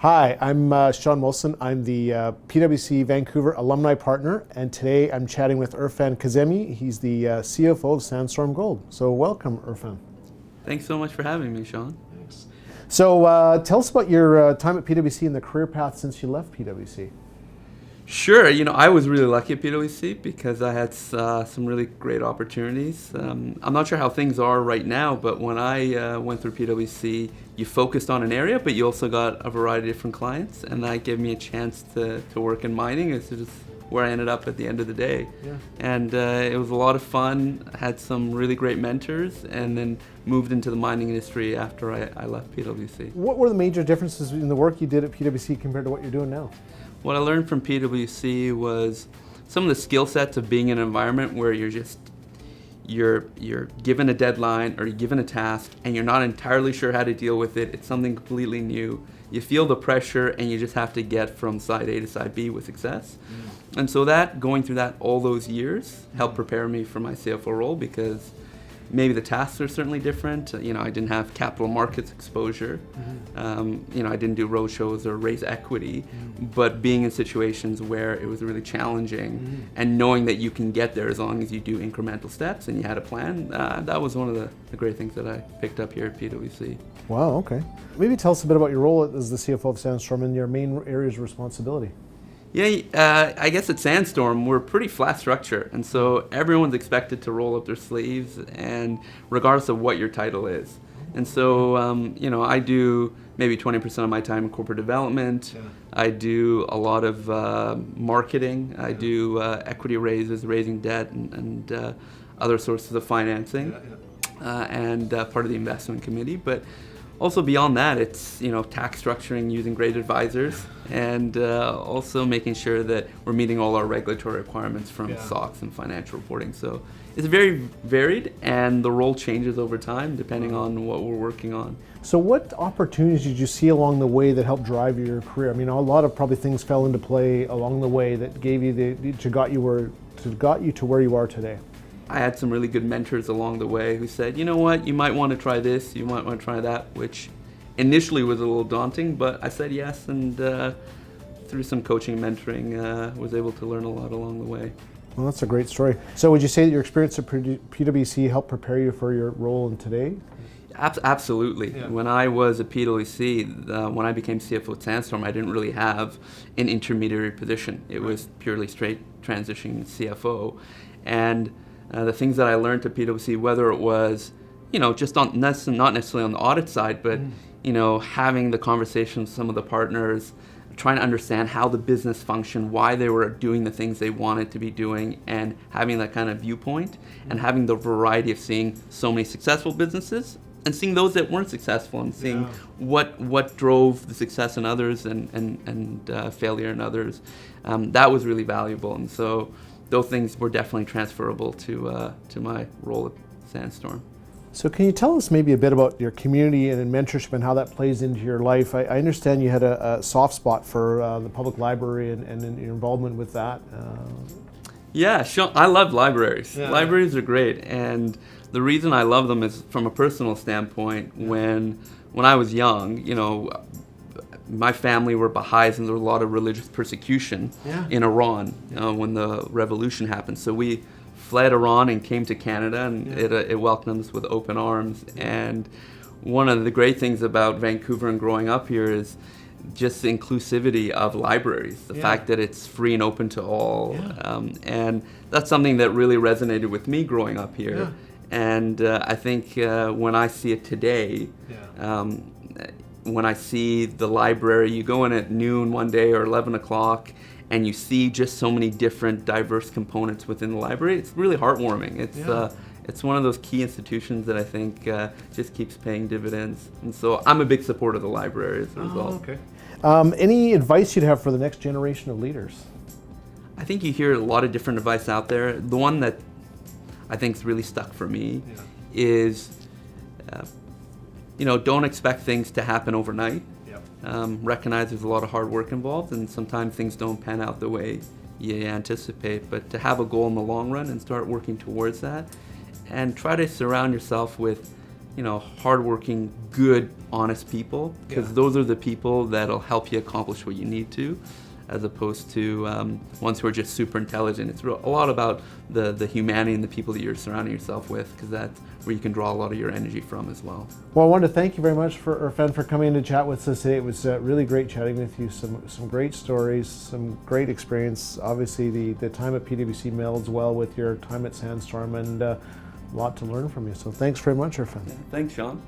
Hi, I'm Sean Wilson. I'm the PwC Vancouver Alumni Partner, and today I'm chatting with Erfan Kazemi. He's the CFO of Sandstorm Gold. So welcome, Erfan. Thanks so much for having me, Sean. Thanks. So tell us about your time at PwC and the career path since you left PwC. Sure. I was really lucky at PwC because I had some really great opportunities. I'm not sure how things are right now, but when I went through PwC, you focused on an area, but you also got a variety of different clients, and that gave me a chance to work in mining. It's just where I ended up at the end of the day. Yeah. And it was a lot of fun. I had some really great mentors, and then moved into the mining industry after I left PwC. What were the major differences in the work you did at PwC compared to what you're doing now? What I learned from PwC was some of the skill sets of being in an environment where you're given a deadline or you're given a task and you're not entirely sure how to deal with it. It's something completely new. You feel the pressure and you just have to get from side A to side B with success. And so going through that all those years helped prepare me for my CFO role, because maybe the tasks are certainly different. I didn't have capital markets exposure. I didn't do roadshows or raise equity, but being in situations where it was really challenging and knowing that you can get there as long as you do incremental steps and you had a plan, that was one of the great things that I picked up here at PwC. Wow, okay. Maybe tell us a bit about your role as the CFO of Sandstorm and your main areas of responsibility. Yeah, I guess at Sandstorm, we're a pretty flat structure, and so everyone's expected to roll up their sleeves, and regardless of what your title is. And so, I do maybe 20% of my time in corporate development. Yeah. I do a lot of marketing. I do equity raises, raising debt, and other sources of financing, and part of the investment committee. But also beyond that, it's tax structuring using great advisors, and also making sure that we're meeting all our regulatory requirements from SOX and financial reporting. So it's very varied, and the role changes over time depending on what we're working on. So what opportunities did you see along the way that helped drive your career? I mean, a lot of probably things fell into play along the way that gave you got you to where you are today. I had some really good mentors along the way who said, you know what, you might want to try this, you might want to try that, which initially was a little daunting, but I said yes, and through some coaching and mentoring, was able to learn a lot along the way. Well, that's a great story. So would you say that your experience at PwC helped prepare you for your role in today? Absolutely. Yeah. When I was at PwC, when I became CFO at Sandstorm, I didn't really have an intermediary position. It was purely straight transitioning CFO. And the things that I learned at PwC, whether it was, just not necessarily on the audit side, but, having the conversations with some of the partners, trying to understand how the business functioned, why they were doing the things they wanted to be doing, and having that kind of viewpoint, and having the variety of seeing so many successful businesses and seeing those that weren't successful, and seeing what drove the success in others and failure in others. That was really valuable. And so those things were definitely transferable to my role at Sandstorm. So can you tell us maybe a bit about your community and mentorship and how that plays into your life? I understand you had a soft spot for the public library and your involvement with that. Yeah, Sean, I love libraries. Yeah. Libraries are great, and the reason I love them is from a personal standpoint. When I was young, my family were Baha'is, and there was a lot of religious persecution in Iran when the revolution happened. So we fled Iran and came to Canada, and it welcomed us with open arms. And one of the great things about Vancouver and growing up here is just the inclusivity of libraries, the fact that it's free and open to all. And that's something that really resonated with me growing up here. And I think when I see it today, when I see the library, you go in at noon one day or 11 o'clock, and you see just so many different diverse components within the library, it's really heartwarming. It's one of those key institutions that I think just keeps paying dividends. And so I'm a big supporter of the library as a result. Okay. Any advice you'd have for the next generation of leaders? I think you hear a lot of different advice out there. The one that I think's really stuck for me is, don't expect things to happen overnight. Recognize there's a lot of hard work involved, and sometimes things don't pan out the way you anticipate, but to have a goal in the long run and start working towards that, and try to surround yourself with hardworking, good, honest people, because those are the people that'll help you accomplish what you need to, as opposed to ones who are just super intelligent. It's a lot about the humanity and the people that you're surrounding yourself with, because that's where you can draw a lot of your energy from as well. Well, I want to thank you very much for Erfan for coming in to chat with us today. It was really great chatting with you. Some great stories, some great experience. Obviously, the time at PwC melds well with your time at Sandstorm, and a lot to learn from you. So thanks very much, Erfan. Thanks, Sean.